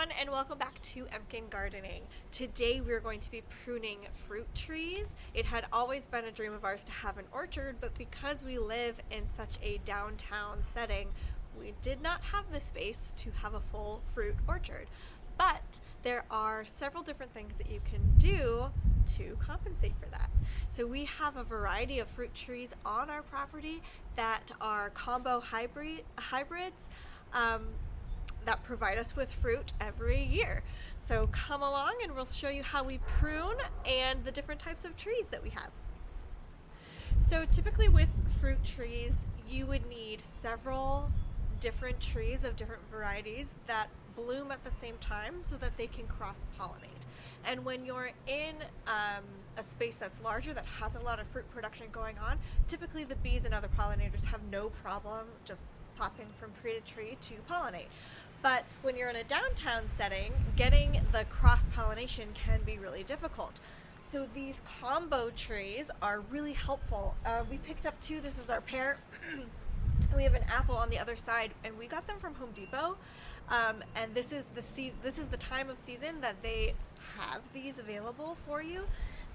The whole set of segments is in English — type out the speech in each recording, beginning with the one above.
everyone, and welcome back to Emkin Gardening. Today we're going to be pruning fruit trees. It had always been a dream of ours to have an orchard, but because we live in such a downtown setting, we did not have the space to have a full fruit orchard. But there are several different things that you can do to compensate for that. So we have a variety of fruit trees on our property that are combo hybrids that provide us with fruit every year. So come along and we'll show you how we prune and the different types of trees that we have. So typically with fruit trees, you would need several different trees of different varieties that bloom at the same time so that they can cross-pollinate. And when you're in a space that's larger that has a lot of fruit production going on, typically the bees and other pollinators have no problem just popping from tree to tree to pollinate. But when you're in a downtown setting, getting the cross-pollination can be really difficult. So these combo trees are really helpful. We picked up two. This is our pear. We have an apple on the other side, and we got them from Home Depot. And this is the time of season that they have these available for you.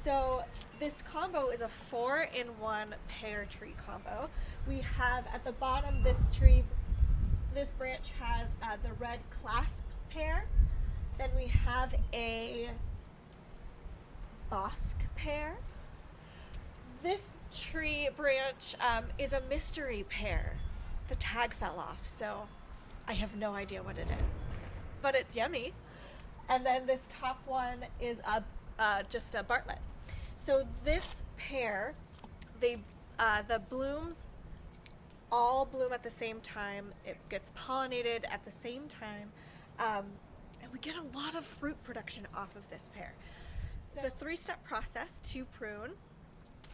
So this combo is a 4-in-1 pear tree combo. We have at the bottom this branch has the red clasp pear. Then we have a bosque pear. This tree branch is a mystery pear. The tag fell off, so I have no idea what it is, but it's yummy. And then this top one is just a Bartlett. So this pear, the blooms all bloom at the same time. It gets pollinated at the same time, and we get a lot of fruit production off of this pear. So it's a 3-step process to prune.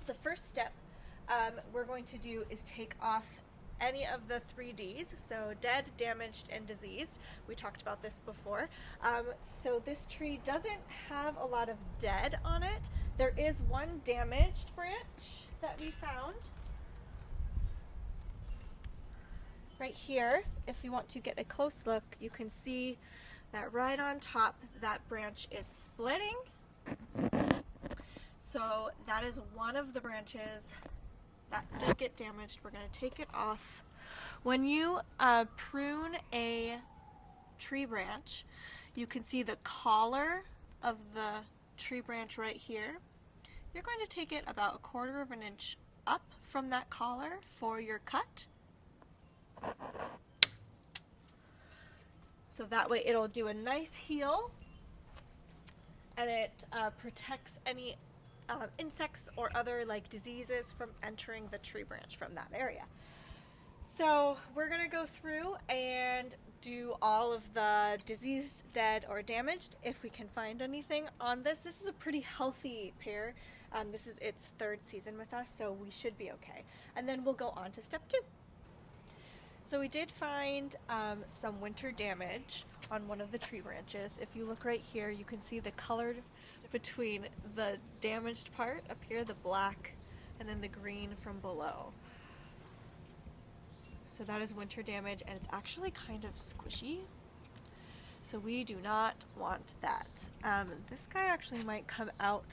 The first step we're going to do is take off any of the 3 Ds, so dead, damaged, and diseased. We talked about this before. So this tree doesn't have a lot of dead on it. There is one damaged branch that we found right here. If you want to get a close look, you can see that right on top, that branch is splitting. So that is one of the branches that did get damaged. We're going to take it off. When you prune a tree branch, you can see the collar of the tree branch right here. You're going to take it about 1/4 of an inch up from that collar for your cut. So that way it'll do a nice heel, and it protects any insects or other diseases from entering the tree branch from that area. So we're going to go through and do all of the diseased, dead, or damaged if we can find anything on this. This is a pretty healthy pear. This is its 3rd season with us, so we should be okay. And then we'll go on to step 2. So we did find some winter damage on one of the tree branches. If you look right here, you can see the colored between the damaged part up here, the black, and then the green from below. So that is winter damage, and it's actually kind of squishy. So we do not want that. This guy actually might come out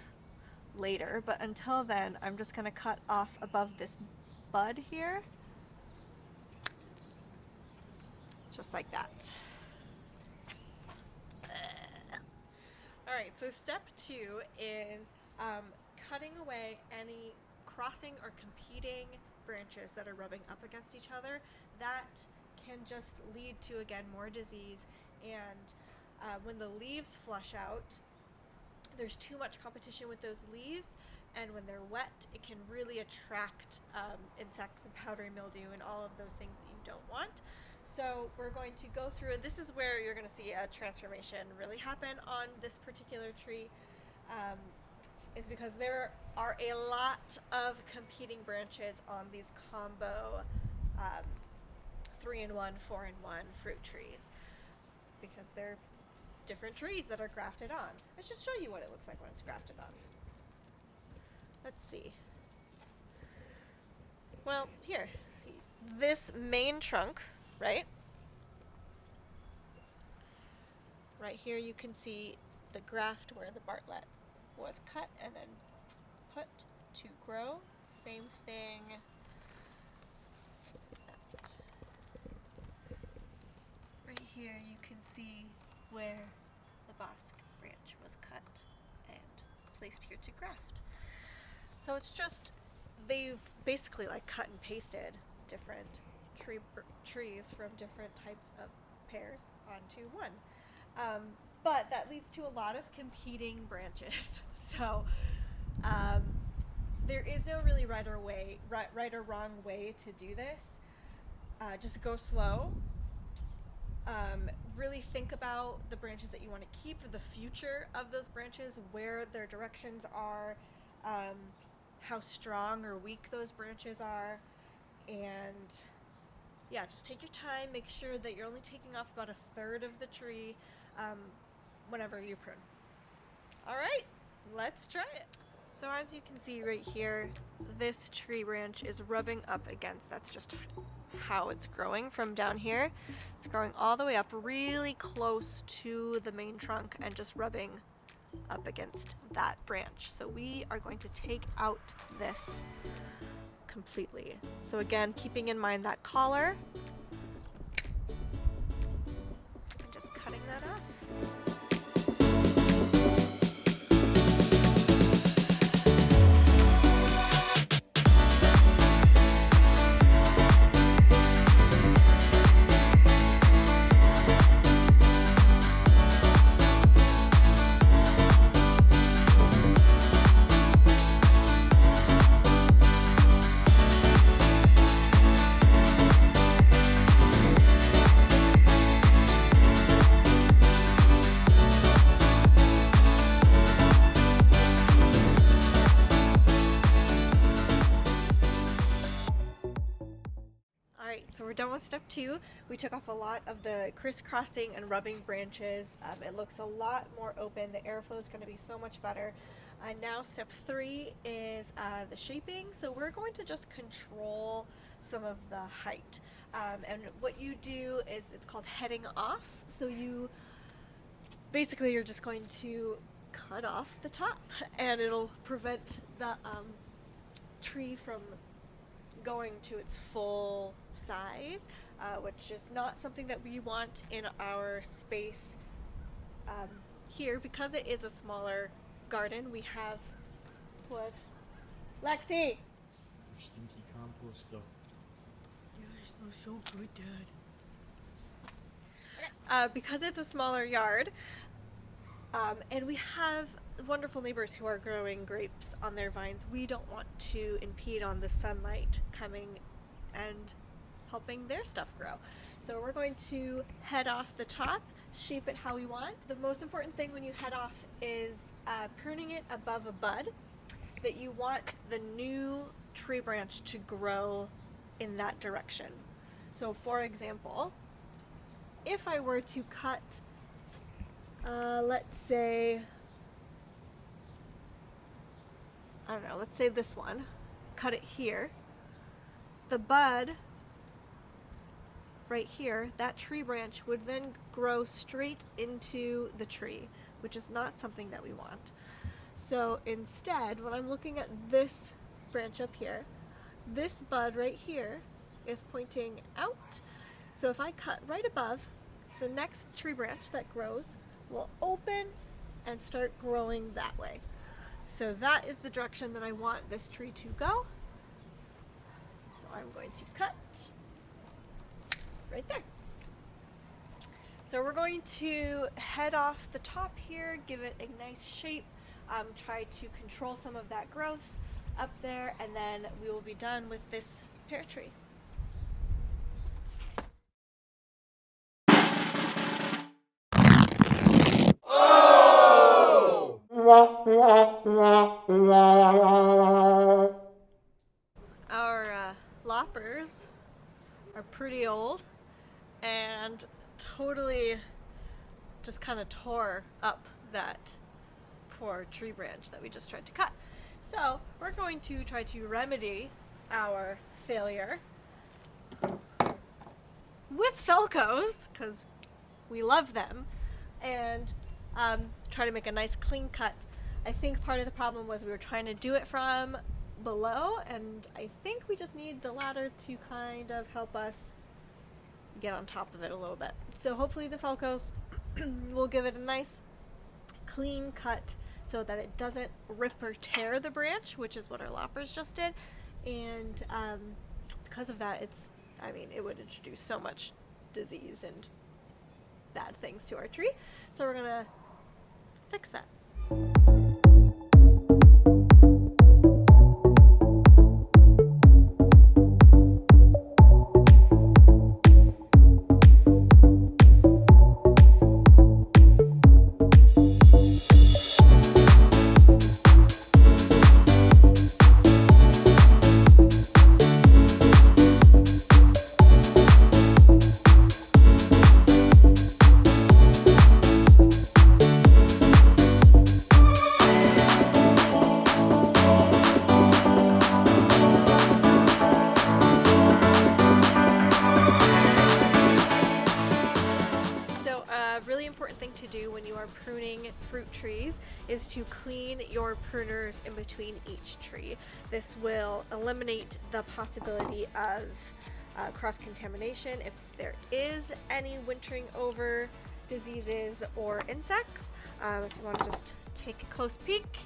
later, but until then, I'm just going to cut off above this bud here. Just like that. Alright, so step 2 is cutting away any crossing or competing branches that are rubbing up against each other. That can just lead to, again, more disease, and when the leaves flush out, there's too much competition with those leaves, and when they're wet, it can really attract insects and powdery mildew and all of those things that you don't want. So we're going to go through, this is where you're going to see a transformation really happen on this particular tree, is because there are a lot of competing branches on these combo 3-in-1, 4-in-1 fruit trees, because they're different trees that are grafted on. I should show you what it looks like when it's grafted on. Let's see. Well, here, this main trunk, right? Right here you can see the graft where the Bartlett was cut and then put to grow. Same thing. Right here you can see where the bosque branch was cut and placed here to graft. So it's just, they've basically like cut and pasted different trees from different types of pears onto one. But that leads to a lot of competing branches. So there is no really right or wrong way to do this. Just go slow. Really think about the branches that you want to keep, the future of those branches, where their directions are, how strong or weak those branches are, and yeah, just take your time. Make sure that you're only taking off about 1/3 of the tree whenever you prune. All right, let's try it. So as you can see right here, this tree branch is rubbing up against, that's just how it's growing from down here. It's growing all the way up really close to the main trunk and just rubbing up against that branch. So we are going to take out this completely. So again, keeping in mind that collar, and just cutting that off. So we're done with step 2. We took off a lot of the crisscrossing and rubbing branches. It looks a lot more open. The airflow is going to be so much better. Now step 3 is the shaping. So we're going to just control some of the height. And what you do is, it's called heading off. So you basically, you're just going to cut off the top, and it'll prevent the tree from going to its full size, which is not something that we want in our space here. Because it is a smaller garden, we have wood. Lexi! Stinky compost stuff. Yeah, it smells so good, Dad. Because it's a smaller yard, and we have wonderful neighbors who are growing grapes on their vines, we don't want to impede on the sunlight coming and helping their stuff grow. So we're going to head off the top, shape it how we want. The most important thing when you head off is pruning it above a bud, that you want the new tree branch to grow in that direction. So for example, if I were to cut, let's say, I don't know, let's say this one, cut it here, the bud right here, that tree branch would then grow straight into the tree, which is not something that we want. So instead, when I'm looking at this branch up here, this bud right here is pointing out. So if I cut right above, the next tree branch that grows will open and start growing that way. So that is the direction that I want this tree to go. So I'm going to cut right there. So we're going to head off the top here, give it a nice shape, try to control some of that growth up there, and then we will be done with this pear tree. Our loppers are pretty old and totally just kind of tore up that poor tree branch that we just tried to cut. So we're going to try to remedy our failure with Felcos, because we love them, and try to make a nice clean cut. I think part of the problem was we were trying to do it from below, and I think we just need the ladder to kind of help us get on top of it a little bit. So hopefully the Felcos will give it a nice clean cut so that it doesn't rip or tear the branch, which is what our loppers just did. And because of that, it would introduce so much disease and bad things to our tree. So we're gonna fix that. Really important thing to do when you are pruning fruit trees is to clean your pruners in between each tree. This will eliminate the possibility of cross-contamination if there is any wintering over diseases or insects. If you want to just take a close peek,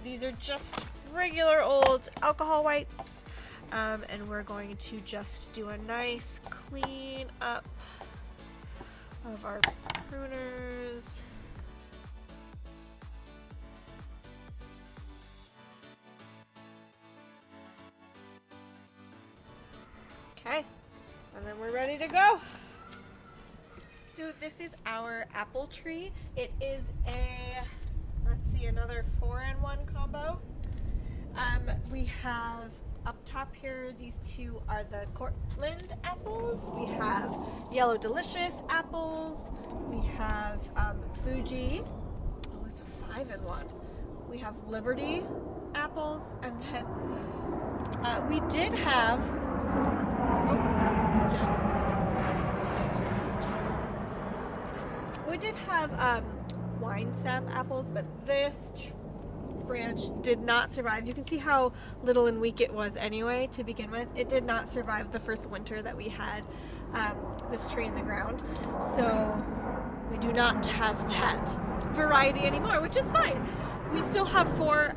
these are just regular old alcohol wipes, and we're going to just do a nice clean up of our pruners. Okay, and then we're ready to go. So this is our apple tree. It is another 4-in-1 combo. We have up top here, these two are the Cortland apples. We have Yellow Delicious apples. We have Fuji. Oh, it's a 5-in-1. We have Liberty apples, and then we did have. We did have wine sap apples, but this branch did not survive. You can see how little and weak it was anyway to begin with. It did not survive the first winter that we had this tree in the ground. So we do not have that variety anymore, which is fine. We still have 4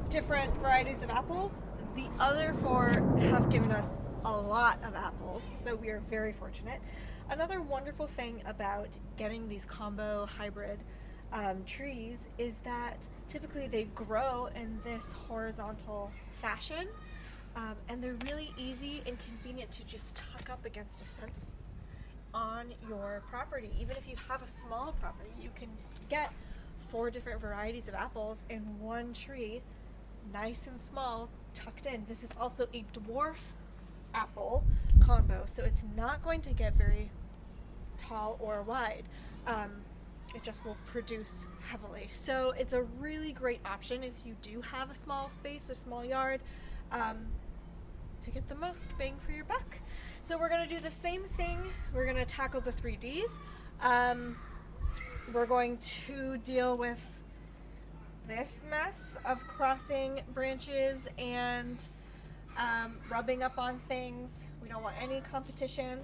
different varieties of apples. The other 4 have given us a lot of apples, so we are very fortunate. Another wonderful thing about getting these combo hybrid trees is that typically they grow in this horizontal fashion, and they're really easy and convenient to just tuck up against a fence on your property. Even if you have a small property, you can get 4 different varieties of apples in one tree, nice and small, tucked in. This is also a dwarf apple combo, so it's not going to get very tall or wide. It just will produce heavily. So it's a really great option if you do have a small space, a small yard, to get the most bang for your buck. So we're going to do the same thing. We're going to tackle the 3Ds. We're going to deal with this mess of crossing branches and rubbing up on things. We don't want any competition.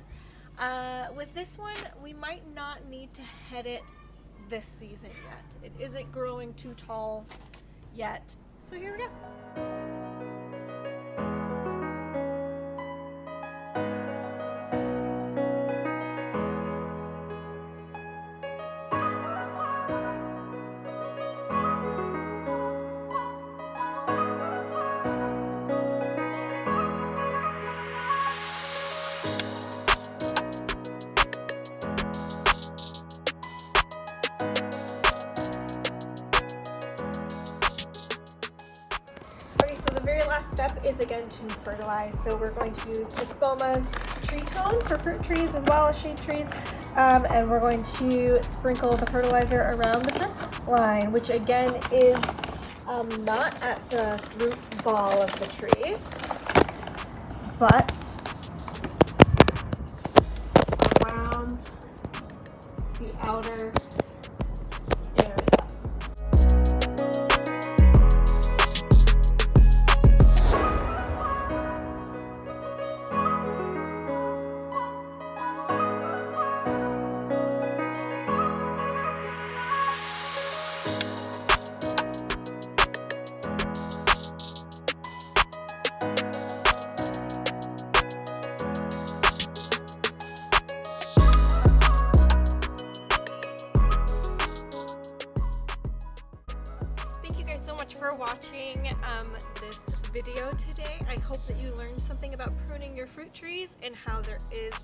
With this one, we might not need to head it this season yet. It isn't growing too tall yet. So here we go. Last step is again to fertilize. So we're going to use Epsoma's tree tone for fruit trees as well as shade trees, and we're going to sprinkle the fertilizer around the drip line, which again is not at the root ball of the tree, but around the outer area. Thank you guys so much for watching this video today. I hope that you learned something about pruning your fruit trees and how there is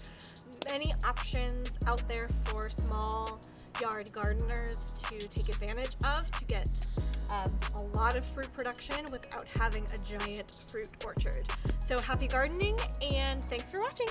many options out there for small yard gardeners to take advantage of to get a lot of fruit production without having a giant fruit orchard. So happy gardening and thanks for watching!